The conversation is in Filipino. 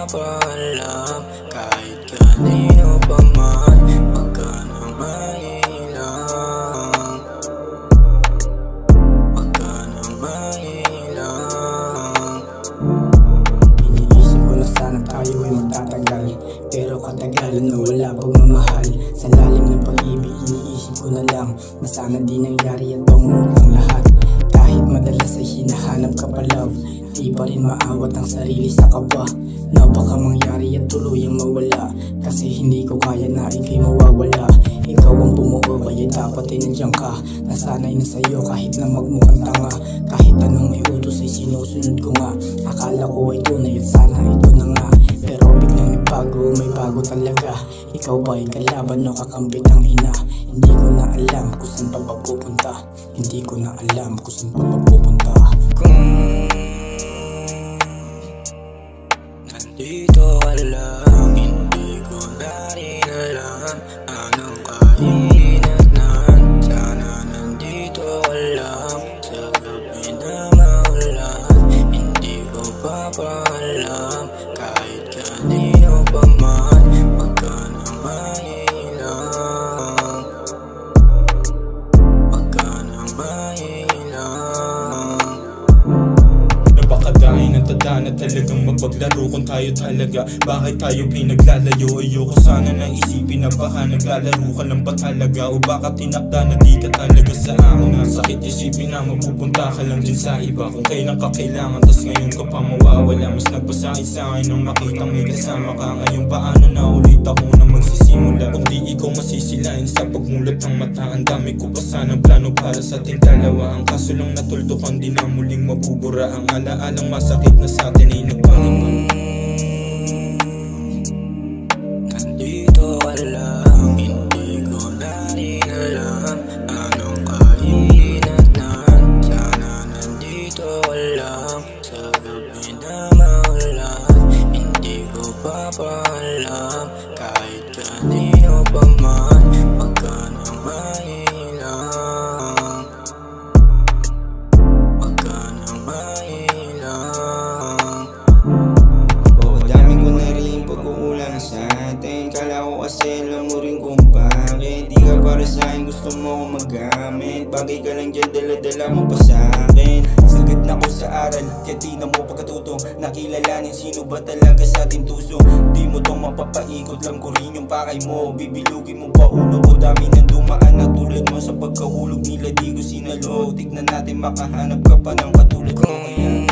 papaalam kahit kanino pa man. Wag ka na mailang, wag ka na mailang. Iniisip ko na sana tayo ay magtatagal, pero katagalan na wala pagmamahal. Sa lalim ng pag-ibig iniisip ko na lang na sana di nangyari at pangulot ang lahat. Kahit madalas ay hinahanap ka pa love, di pa rin maawat ang sarili sa kaba na baka mangyari at tuluyang mawala. Kasi hindi ko kaya na ika'y mawawala. Ikaw ang bumuo kaya dapat ay nandiyan ka. Nasanay na sa'yo kahit na magmukhang tanga. Kahit anong may utos ay sinusunod ko nga. Akala ko ay tunay at sana ito na nga. Pero biglang nagbago, may bago talaga. Ikaw ba ay kalaban o kakambit ang ina? Hindi ko na alam kung saan pa pupunta. Hindi ko na alam kung saan pa pupunta. Kung nandito ka lang, hindi ko na rin alam anong kahinatnan. Sana nandito ka lang sa gabi na maulan. Hindi ko papaalam kahit kanino pa man. Wag ka na mailang, wag ka na mailang. Napakadain ng tadhana talagang mapaglaro kung tayo talaga. Bakit tayo pinaglalayo? Ayoko sana na isipin na baka naglalaro ka lang ba talaga? O baka tinakda na di ka talaga sa akin. Nasakit isipin na mapupunta ka lang din sa iba. Kung kailan ka kailangan tas ngayon ka pa mawawala. Mas nagpasakit sa akin nung makita may kasama ka. Ngayon paano na ulit ako na magsisimula? Kung di ikaw masisilain sa pagmulat ng mata. Ang dami ko pa sanang plano para sa ating dalawa. Ang kaso lang natuldukan di na muling mabubura. Ang alaalang masakit na sa atin ay nagpangipang. Nandito ka lang, hindi ko na rin alam anong kahinatnan. Sana nandito ka lang sa gabi na maulan. Hindi ko papaalam kahit kanino pa man. Wag ka na mailang, wag ka na mailang. Dami ko na rin pagkukulang sa atin. Kala ko kasi alam mo rin kung bakit di ka para sa akin, gusto mo akong magamit. Bagay ka lang dyan, dala-dala mo pa sa akin. Sagad na ko sa aral, kaya di na mo pagkatuto. Nakilalanin sino ba talaga sa ating tuso. Di mo tong mapapaikot, lang ko rin yung pakay mo. Bibilugin mo pa ulo ko, dami nang dumaan na tulad mo. Sa pagkahulog nila di ko sinalo. Tignan natin makahanap ka pa ng katulad ko. Kaya